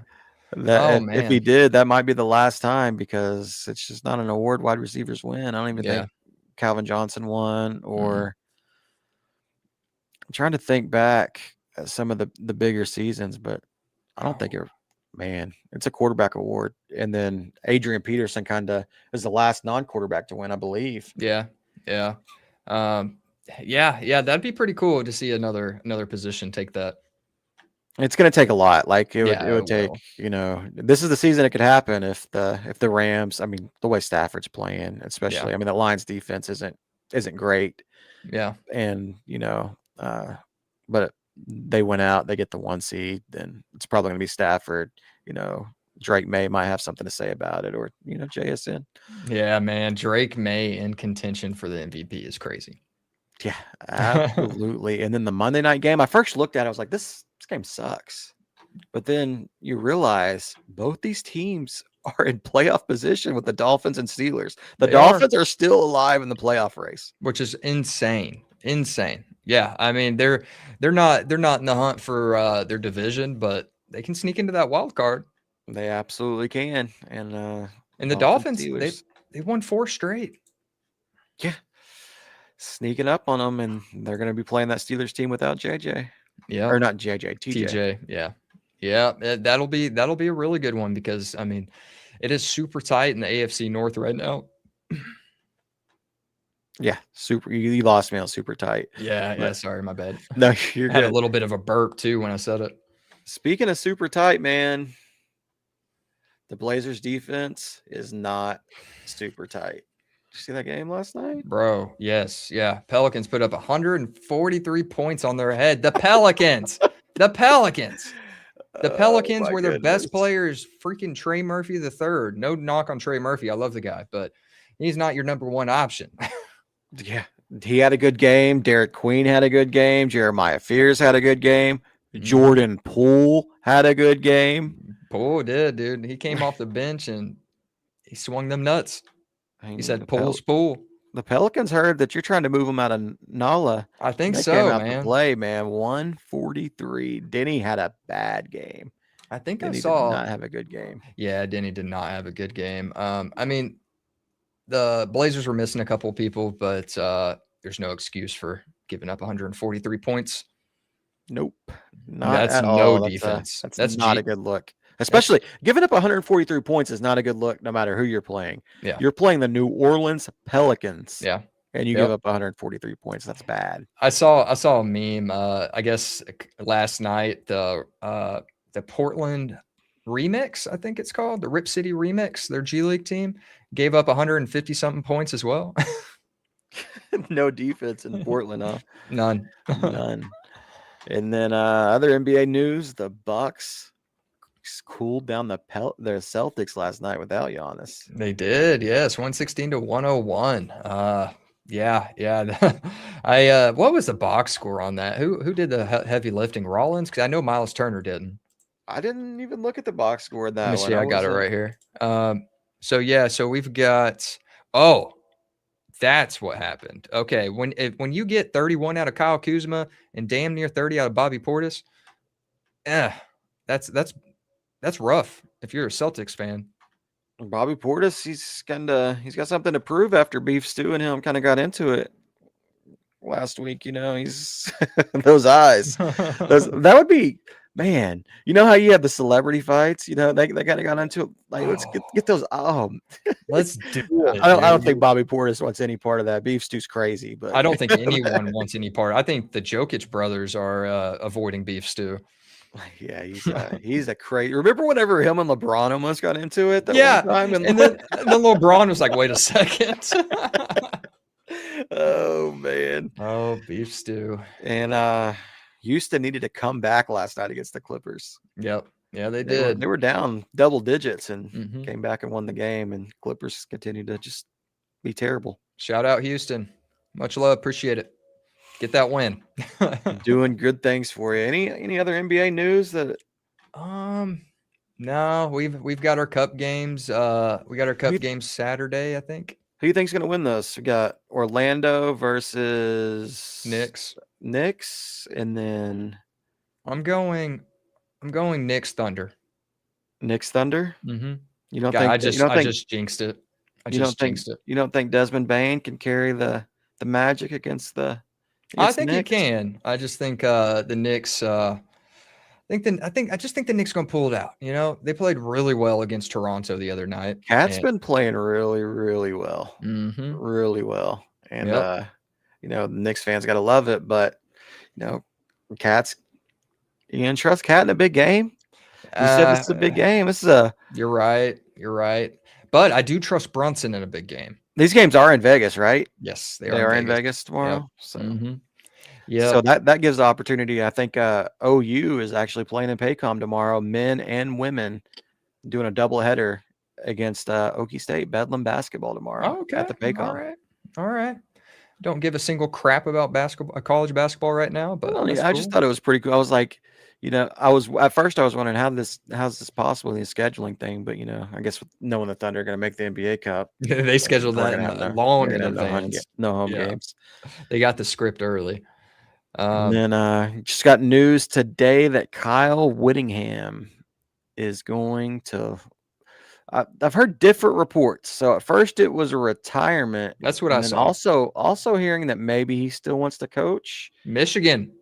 that Oh if he man. did, that might be the last time because it's just not an award wide receivers win. I don't even Yeah. think Calvin Johnson won, Mm. or I'm trying to think back at some of the bigger seasons, but I don't think Oh, it. Man, it's a quarterback award, and then Adrian Peterson kind of is the last non-quarterback to win, I believe. yeah. Yeah. Um, yeah, that'd be pretty cool to see another position take that. It's going to take a lot. Like it Yeah, would it take, will. this is the season it could happen if the Rams, I mean, the way Stafford's playing, Yeah. especially, I mean, the Lions defense isn't great, Yeah. and but they went out, they get the 1 seed, then it's probably going to be Stafford. You know, Drake May might have something to say about it, or JSN. Yeah, man. Drake May in contention for the MVP is crazy. Yeah, absolutely. And then the Monday night game, I first looked at it, I was like, this game sucks. But then you realize both these teams are in playoff position with the Dolphins and Steelers. The They are, Dolphins are still alive in the playoff race. which is insane. Insane. Yeah, I mean they're not in the hunt for their division, but they can sneak into that wild card. They absolutely can. And And the Dolphins, Dolphins, Steelers, they won 4 straight. yeah, sneaking up on them, and they're going to be playing that Steelers team without JJ, or Yep. not JJ, TJ. TJ, yeah. Yeah, that'll be a really good one because I mean, it is super tight in the AFC North right now. Yeah, super. You lost me on super tight. Yeah, But sorry, my bad. no, you're I had a good. little bit of a burp too when I said it. Speaking of super tight, man, the Blazers defense is not super tight. Did you see that game last night? Bro, yes, yeah. Pelicans put up 143 points on their head. The Pelicans. The Pelicans. The Oh Pelicans my were their best goodness. players, freaking Trey Murphy the third. No knock on Trey Murphy. I love the guy, but he's not your number one option. Yeah, he had a good game. Derek Queen had a good game. Jeremiah Fears had a good game. Jordan Poole had a good game. Poole did, dude. He came off the bench and he swung them nuts. I He mean, said, "Poole's Poole." the Pelicans heard that you're trying to move him out of Nala. I think They came so, out to man. play, man. 143. Denny had a bad game. I think I Denny did saw. not have a good game. Yeah, Denny did not have a good game. I mean, the Blazers were missing a couple of people, but there's no excuse for giving up 143 points. Nope, not That's at no all. defense. That's not a good look. Especially giving up 143 points is not a good look, no matter who you're playing. Yeah. You're playing the New Orleans Pelicans. Yeah. And you give up 143 points. That's bad. I saw a meme. I guess last night the Portland Remix, I think it's called the Rip City Remix. Their G League team gave up 150 something points as well. No defense in Portland, huh? None. None. And then other NBA news: the Bucs cooled down the Celtics last night without Giannis. They did, yes, 116-101. Yeah. I what was the box score on that? Who did the heavy lifting? Rollins? Because I know Miles Turner didn't. I didn't even look at the box score in that Let me one. see. I got it right here. So we've got. Oh, that's what happened. Okay, when you get 31 out of Kyle Kuzma and damn near 30 out of Bobby Portis, that's rough if you're a Celtics fan. Bobby Portis, he's got something to prove after Beef Stew and him kind of got into it last week. He's those eyes. That would be, man. You know how you have the celebrity fights? They kind of got into it. Like, let's get those. Let's do it. I don't think Bobby Portis wants any part of that. Beef Stew's crazy, but I don't think anyone wants any part. I think the Jokic brothers are avoiding Beef Stew. Yeah, he's a crazy. Remember whenever him and LeBron almost got into it? Yeah, one time and then LeBron was like, "Wait a second." Oh man. Oh, Beef Stew. And Houston needed to come back last night against the Clippers. Yep. Yeah, they did. They were down double digits and came back and won the game. And Clippers continued to just be terrible. Shout out Houston. Much love. Appreciate it. Get that win. Doing good things for you. Any other NBA news that No, we've got our cup games. We got our Who cup you, games Saturday, I think. who you think's going to win this? We got Orlando versus Knicks. Knicks, and then I'm going Knicks Thunder. Knicks Thunder. Mm-hmm. You don't God, think that? I just jinxed it. I just jinxed it. You don't think Desmond Bain can carry the Magic I against the think he Knicks? can. I just think the Knicks. I just think the Knicks gonna pull it out. You know, they played really well against Toronto the other night, Cat's and been playing really, really well, mm-hmm. really well, and Yep. the Knicks fans got to love it. But you know, Cat's you can trust Cat in a big game. We said this is a big game. This is a You're right. You're right. But I do trust Brunson in a big game. These games are in Vegas, right? Yes, they They are in are in Vegas. Vegas Yep. tomorrow. Mm-hmm. So Yep. that gives the opportunity. I think OU is actually playing in Paycom tomorrow, men and women, doing a doubleheader against Okie State Bedlam basketball tomorrow Oh, at okay. the All Paycom. right. All right. Don't give a single crap about basketball, college basketball right now, but Well, that's yeah, I just cool. thought it was pretty cool. I was like, at first I was wondering how's this possible, the scheduling thing, but I guess with knowing the Thunder are going to make the NBA Cup, They scheduled we're that going to have long they're in going to have advance. no home Yeah, games. they got the script early. And then just got news today that Kyle Whittingham is going to. I've heard different reports. So at first it was a retirement, That's what I and then saw. also hearing that maybe he still wants to coach. Michigan.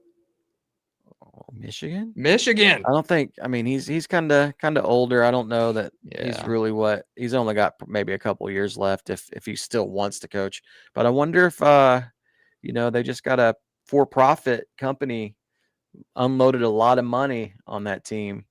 Michigan. Michigan. I don't think. I mean, he's kind of older. I don't know that he's Yeah. really he's only got maybe a couple years left if he still wants to coach. But I wonder if they just got a for-profit company unloaded a lot of money on that team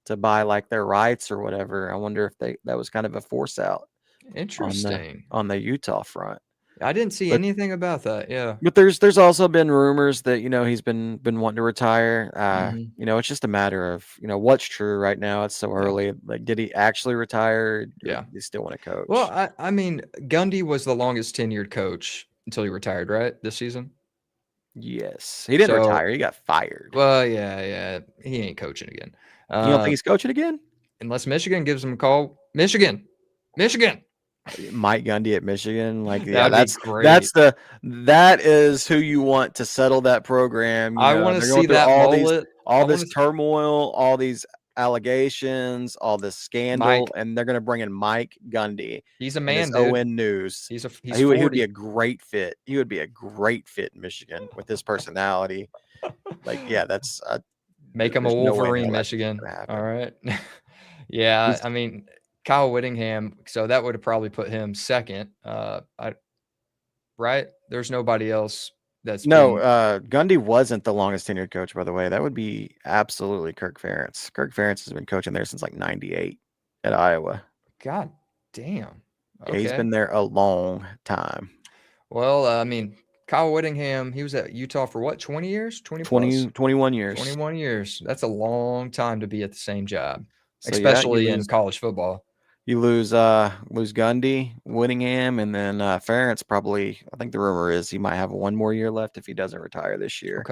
to buy like their rights or whatever. I wonder if that was kind of a force out Interesting. on the Utah front. I didn't see But anything about that. Yeah. but there's also been rumors that he's been wanting to retire. Mhm. It's just a matter of what's true right now. It's so Yeah. early. Like, did he actually retire? Or Yeah. do you still want to coach? Well, I mean, Gundy was the longest tenured coach until he retired, right? This season. Yes, he didn't retire. He got fired. Well, yeah, he ain't coaching again. You don't think he's coaching again? Unless Michigan gives him a call. Michigan. Mike Gundy at Michigan, like That'd be great. that is who you want to settle that program. I want to they're see going through that mullet. all this turmoil, all these allegations, all this scandal, Mike. and they're going to bring in Mike Gundy. He's a man, dude. dude. ON News. He's he would 40. be a great fit. He would be a great fit in Michigan with his personality. Like, yeah, that's make him a Wolverine, Michigan. All right. Yeah, I mean, Kyle Whittingham. So that would have probably put him second. Right? There's nobody else that's Gundy wasn't the longest tenured coach, by the way. That would be absolutely Kirk Ferentz. Kirk Ferentz has been coaching there since like 98 at Iowa. God damn. Okay. Yeah, he's been there a long time. Well, I mean, Kyle Whittingham, he was at Utah for what, 20 years? 21 years. 21 years. That's a long time to be at the same job, so especially in college football. You lose Gundy, Whittingham, and then Ferentz probably. I think the rumor is he might have one more year left if he doesn't retire this year.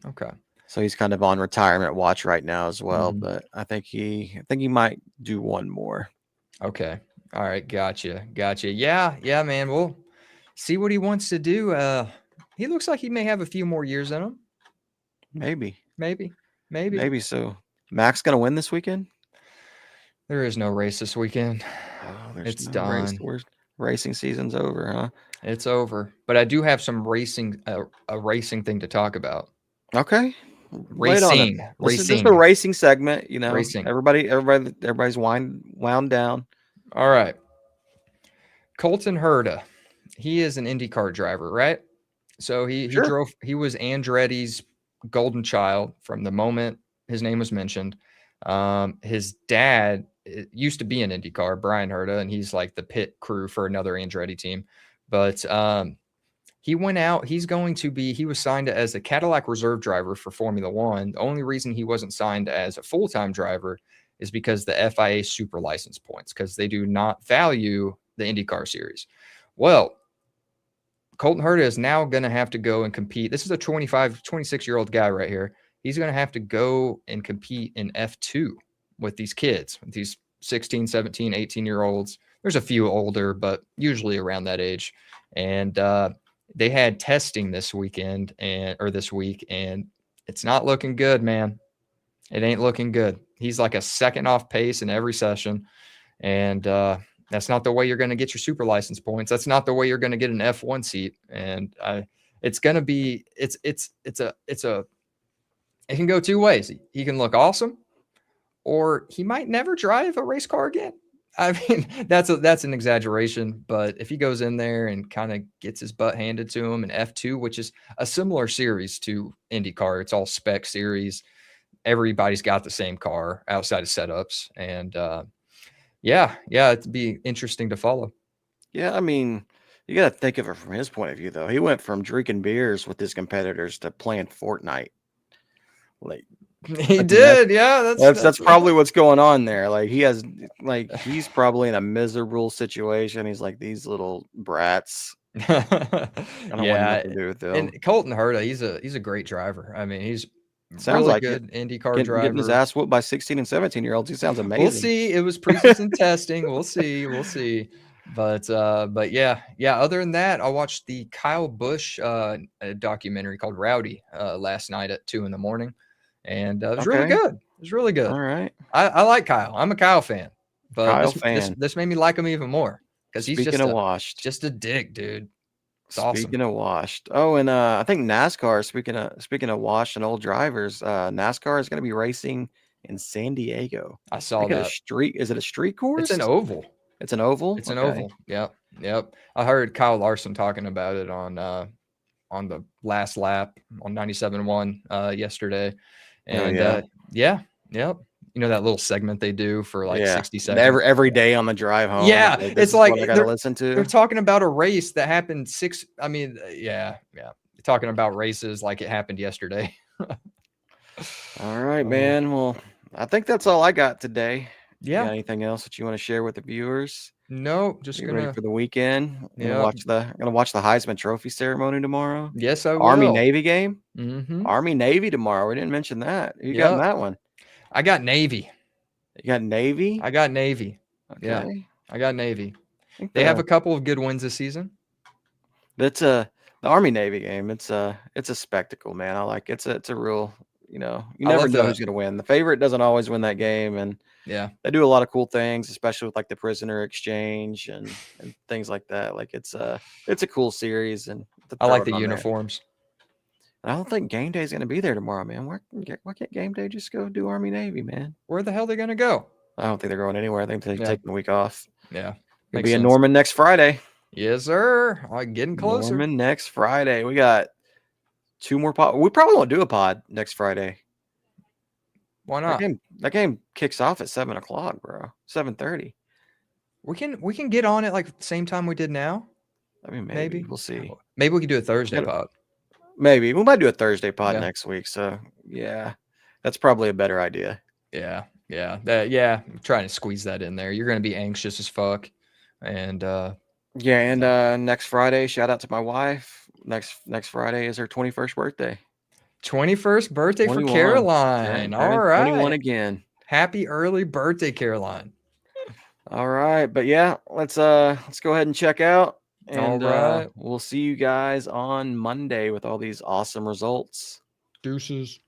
Okay. So he's kind of on retirement watch right now as well. Mm-hmm. But I think he might do one more. Okay. All right. Gotcha. Yeah, man. We'll see what he wants to do. He looks like he may have a few more years in him. Maybe. So Mac's gonna win this weekend. There is no race this weekend. It's done. Racing season's over, huh? It's over. But I do have some racing, a racing thing to talk about. Okay. Racing. This is a racing segment, Racing. Everybody's wound down. All right. Colton Herta. He is an IndyCar driver, right? So he was Andretti's golden child from the moment his name was mentioned. His dad used to be an IndyCar, Brian Herta, and he's like the pit crew for another Andretti team. But he went out. He was signed as a Cadillac reserve driver for Formula One. The only reason he wasn't signed as a full-time driver is because the FIA super license points, because they do not value the IndyCar series. Well, Colton Herta is now going to have to go and compete. This is a 26-year-old guy right here. he's going to have to go and compete in F2 with these kids, with these 16, 17, 18-year-olds. There's a few older, but usually around that age. And they had testing this weekend or this week, and it's not looking good, man. It ain't looking good. He's like a second off pace in every session. And that's not the way you're going to get your super license points. That's not the way you're going to get an F1 seat. And it's going to be, it can go two ways. He can look awesome, or he might never drive a race car again. I mean, that's an exaggeration, but if he goes in there and kind of gets his butt handed to him in F2, which is a similar series to IndyCar, it's all spec series. Everybody's got the same car outside of setups. And yeah, it'd be interesting to follow. Yeah, I mean, you got to think of it from his point of view, though. He went from drinking beers with his competitors to playing Fortnite. Like, he did, yeah. That's probably what's going on there. Like, he's probably in a miserable situation. He's like, these little brats. I don't want nothing to do with them. And Colton Herta, he's a great driver. I mean, he's sounds really like good IndyCar driver. Getting his ass whooped by 16 and 17-year-olds. He sounds amazing. We'll see. It was preseason testing. We'll see. But yeah. Other than that, I watched the Kyle Busch documentary called Rowdy last night at 2 a.m. And it was really good. It was really good. All right. I like Kyle. I'm a Kyle fan. But fan. This made me like him even more because he's just a dick, dude. It's speaking awesome. of washed. Oh, and I think NASCAR, speaking of washed and old drivers, NASCAR is going to be racing in San Diego. I saw that. Is it a street course? It's an oval. It's an oval? It's an oval. Yep. I heard Kyle Larson talking about it on the last lap on 97.1 yesterday. And yep. You know that little segment they do for like 60 seconds every day on the drive home. Yeah, it's like I gotta listen to. They're talking about a race that happened talking about races like it happened yesterday. All right, man. Well, I think that's all I got today. Yeah. You got anything else that you want to share with the viewers? No, just ready for the weekend. Yeah. I'm gonna watch the Heisman Trophy ceremony tomorrow. Yes, I will. Army Navy game. Mm-hmm. Army Navy tomorrow. We didn't mention that. You got in that one? I got Navy. You got Navy? I got Navy. Okay. Yeah, I got Navy. They have a couple of good wins this season. That's the Army Navy game. It's a spectacle, man. I like it's a real, you never know who's gonna win. The favorite doesn't always win that game, and they do a lot of cool things, especially with like the prisoner exchange and things like that. Like it's a cool series, and I like the uniforms. I don't think game day is going to be there tomorrow, man. Why can't game day just go do Army Navy, man? Where the hell are they going to go? I don't think they're going anywhere. I think they're taking the week off. Yeah. It'll be in Norman next Friday. Yes, sir. Getting closer. Norman next Friday. We got 2 more pod. We probably won't do a pod next Friday. Why not? That game kicks off at 7 o'clock, bro. 7:30. We can get on it like the same time we did now. I mean, maybe. We'll see. Maybe we could do a Thursday pod. Maybe we might do a Thursday pod next week. So that's probably a better idea. Yeah. I'm trying to squeeze that in there. You're going to be anxious as fuck, and next Friday, shout out to my wife. Next Friday is her 21st birthday. 21st birthday 21. For Caroline. All right, 21 again. Happy early birthday, Caroline. All right, but let's go ahead and check out. And all right. We'll see you guys on Monday with all these awesome results. Deuces.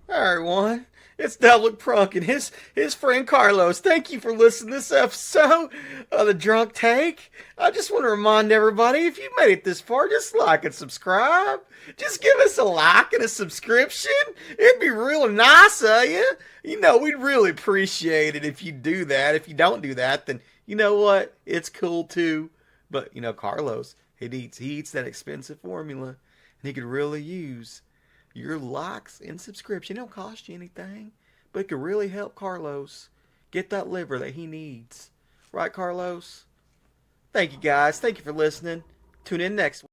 All right, everyone. It's Double Prunk and his friend Carlos. Thank you for listening to this episode of The Drunk Take. I just want to remind everybody, if you made it this far, just like and subscribe. Just give us a like and a subscription. It'd be real nice of you. We'd really appreciate it if you do that. If you don't do that, then you know what? It's cool too. But, Carlos, he eats that expensive formula, and he could really use your likes and subscription. It don't cost you anything, but it could really help Carlos get that liver that he needs. Right, Carlos? Thank you, guys. Thank you for listening. Tune in next week.